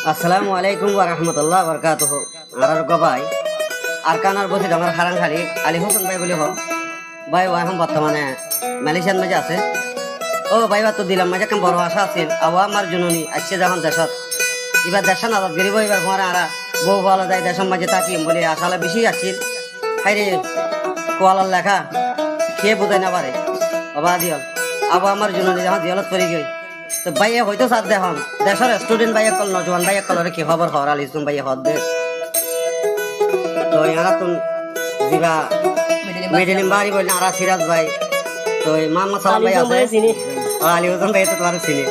আসসালামু আলাইকুম ওয়া রাহমাতুল্লাহি ওয়া বারাকাতুহু। আর গবাই আর কানার বসে আমার হারান খালি আলী হোসেন ভাই বলি হোক ভাই ও এখন বর্তমানে মালয়েশিয়ান মাঝে আছে। ও ভাই বা তো দিলাম মাঝে কেমন বড় আশা আছিল আবু আমার জননী আসছে যখন দেশত এবার দেশান আজাদ গরিব এবার ঘরে আরা বউ ভালো যায় দেশের মাঝে থাকিম বলে আশালা বেশি আসছিল। হাইরে কোয়ালার লেখা খেয়ে বোঝাই না পারে বাবা দিয়ল আবু আমার জননী যখন দিয়লত করে গই তো ভাইয়া হয়তো সাথ দেখুন দেশের স্টুডেন্ট ভাইয়া কল নজওয়ান ভাইয়া কলরে কি খবর হর আল ইসলাম ভাইয়া হদ দে তো ইয়ারা তুন দিবা মিডিলিম বাড়ি বললেন আর সিরাজ ভাই তো মোহাম্মদ সালাম ভাই আছে আলী হোসেন ভাই তো তোমার চিনি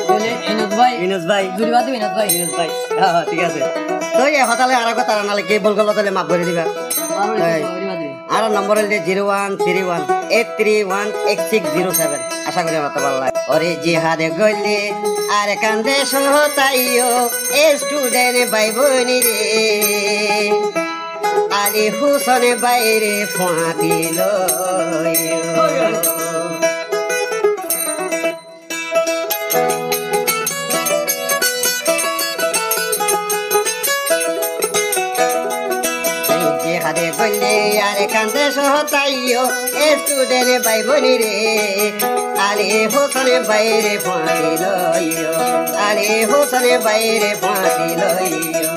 বিনোদ ভাই বিনোদ ভাই হ্যাঁ ঠিক আছে তো এই হতালে আর কথা নালে কে বল গেল তাহলে মাফ করে দিবা আর নম্বর হল 0131831607 আশা করি আমার তো ভালো লাগে। ওরে জিহাদে গইলে আর কান্দে সহতাইও এ স্টুডেন্ট ভাই বোনি রে আলী হোসেন বাইরে ফোঁয়া দিল হাতে গলে আর কান্দে সহতাইও এ স্টুডেন্ট ভাই বোনি রে আলী হোসেন বাইরে ফাঁকি লইও আলী হোসেন বাইরে ফাঁকি লইও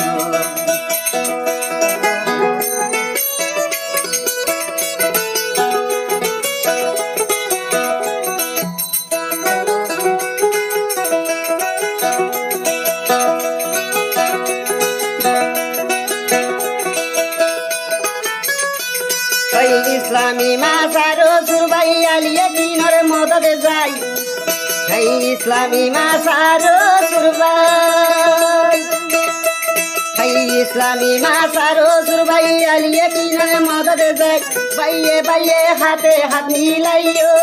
ইসলামী মাসারো সুরবাই আলিয়া কিনর মদদে যাই ইসলামী মাসারো সুরবাই ইসলামী মাসারো সুরবাই আলিয়া কিনর মদদে যাই বাইয়ে বাইয়ে হাতে হাত মিলাইও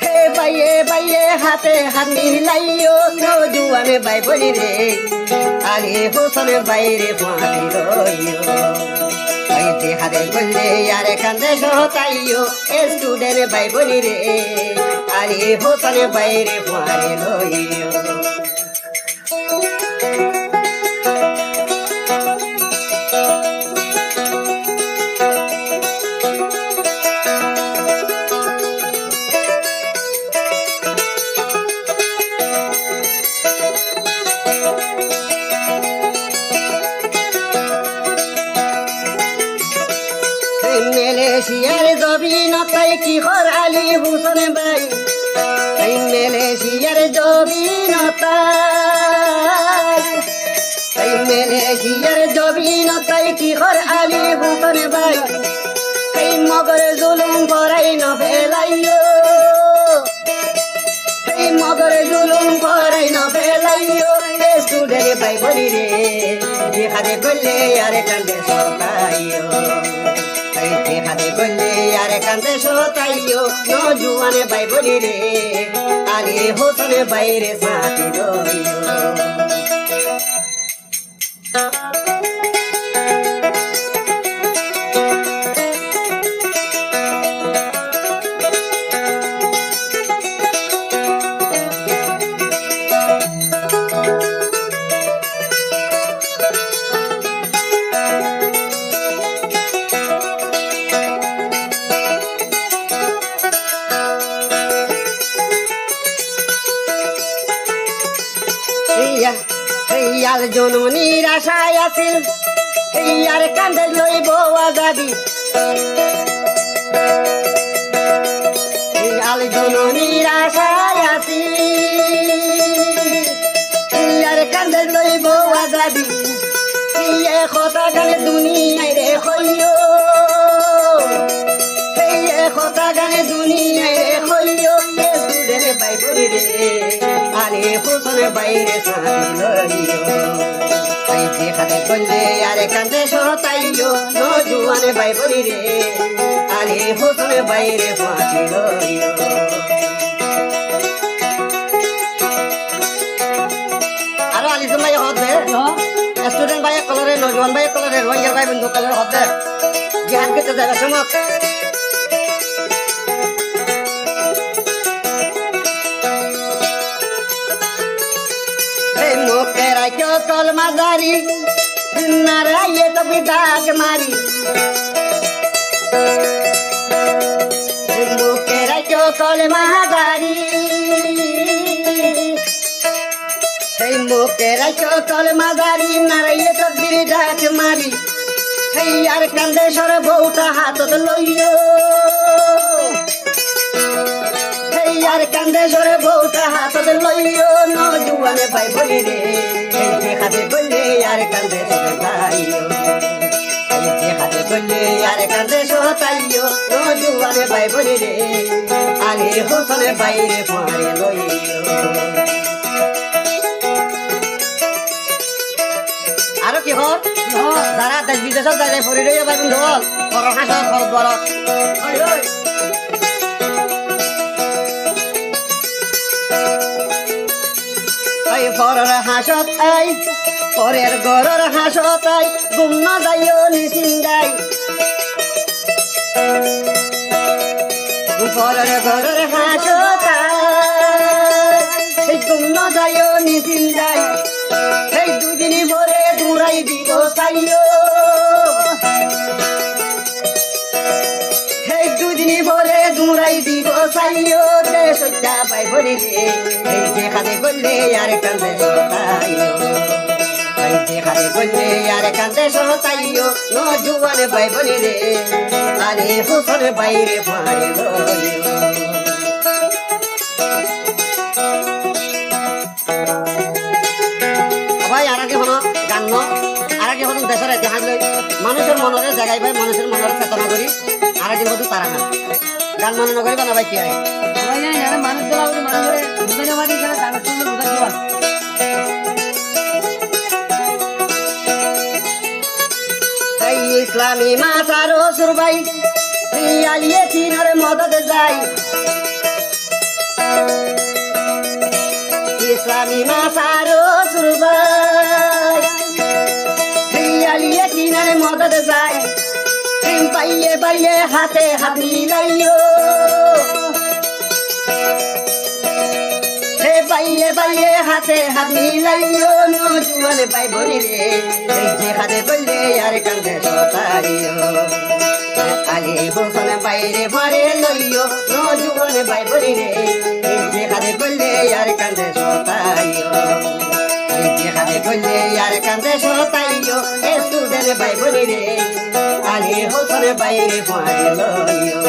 হে বাইয়ে বাইয়ে হাতে হাত মিলাইও নজুয়ানে বাই বলি রে আলী হোসেন বাইরে ফাঁকি লইও হাতে গলে আর কান্দে সহতাইও এ স্টুডেন্ট ভাই বলি রে আলী হোসেন বাইরে ফাঁকি লইও মালয়েশিয়ার জবিনতাই কি কর আলী হোসেন ভাই মালয়েশিয়ার জবিনতাই কি কর আলী হোসেন ভাই এই মগর জুলুম করাই ন ফেলাইও এই মগর জুলুম করাই ন ফেলাইও স্টুডেন্ট ভাই বলি রে হাতে গলে আর কান্দে সতাইও হাতে গলে আর কান্দে সতাইও নজুয়ানে ভাই বলি রে আলী হোসেন বাইরে সাথী রইও ইয়ার জননীর আশায় আছিল ইয়ার কান্দে লইব আজাদি ইয়ার জননীর আশায় আছিল ইয়ার কান্দে লইব আজাদি ইয়ে কথা গানে দুনিয়ায় রে হইও ইয়ে কথা গানে দুনিয়ায় রে হইও স্টুডেন্ট ভাই বলি রে আলী হোসেন বাইরে সাথী লইও হাতে গলে আর কান্দে সহতাইও নজুয়ানে ভাই বলি রে আলী হোসেন বাইরে ফাঁকি লইও আরো আলী ভাই হদে স্টুডেন্ট ভাই কলরে নজওয়ান ভাই কলরে রোহিঙ্গা ভাই বন্ধু কলরে হদে জিহাদ করতে যাবে সময় এই মুখে রাখো কলমা জারি নারায়ে তবে ডাক মারি মুখে রাখো কলমা জারি এই মুখে রাখো কলমা জারি নারায়ে তবে ডাক মারি এই আর কান্দে সর বউটা হাতত লইও এই আর কান্দে সর বউটা হাতত লইও নজুয়ানে ভাই বলি রে এই হাতে বললে আর কান্দে সর ভাইও এই হাতে বললে আর কান্দে সতাইও নজুয়ানে ভাই বলি রে আলী হোসেনের বাইরে ফাঁড়ে লইও আরো কি হল যারা দেশ বিদেশত যাই ফুৰি ৰৈ এবাৰ বন্ধু হল ঘৰৰ হাঁচত ঘৰত দুৱাৰত ঘৰৰ হাঁচত আই পরের ঘৰৰ হাঁচত আই গুম নাযায়ো নিচিন্দাই পরের ঘৰৰ হাঁচত আই গুম নাযায়ো নিচিন্দাই এই দুদিনী ভরে দূরাই দিব চাইও এই দুদিনী ভরে দূরাই দিব চাইও দে সজ্জা পাই ভরি রে এই যে খাতে করলে আর কান্দে সতাইও এই যে খাতে করলে আর কান্দে সতাইও নজুয়ানে পাই ভরি রে আরে হোসেন বাইরে ফাড়ে লইও গান আর আগে হল দেশের ইতিহাস লই মানুষের মনের জায়গায় ভাই মানুষের মনের চেতনা করি আর আগে হতো তারা গান গান মনে নকরিবা না ভাই কি হয় ইসলামী মাসার সুরবাই আলিয়ে তিনের মদত যাই ইসলামী মাসার সুরবাই আলিয়ে তিনের মদত যাই পাইয়ে পাইয়ে হাতে হাত মিলাইও পাইয়ে পাইয়ে হাতে হাত মিলাইও নজুয়ানে পাই বলি রে এই যে হাতে বললে আর কান্দে সতাইও আলী হোসেন বাইরে ভরে লইও নজুয়ানে পাই বলি রে এই যে হাতে বললে আর কান্দে সতাইও এই যে হাতে বললে আর কান্দে সতাইও এ সুদেন পাই বলি রে আলী হোসেন বাইরে ভরে লইও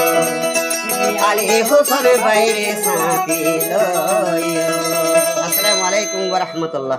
আলী হোসেন বাইরে সাথী লইও আসসালামু আলাইকুম ওয়া রাহমাতুল্লাহ।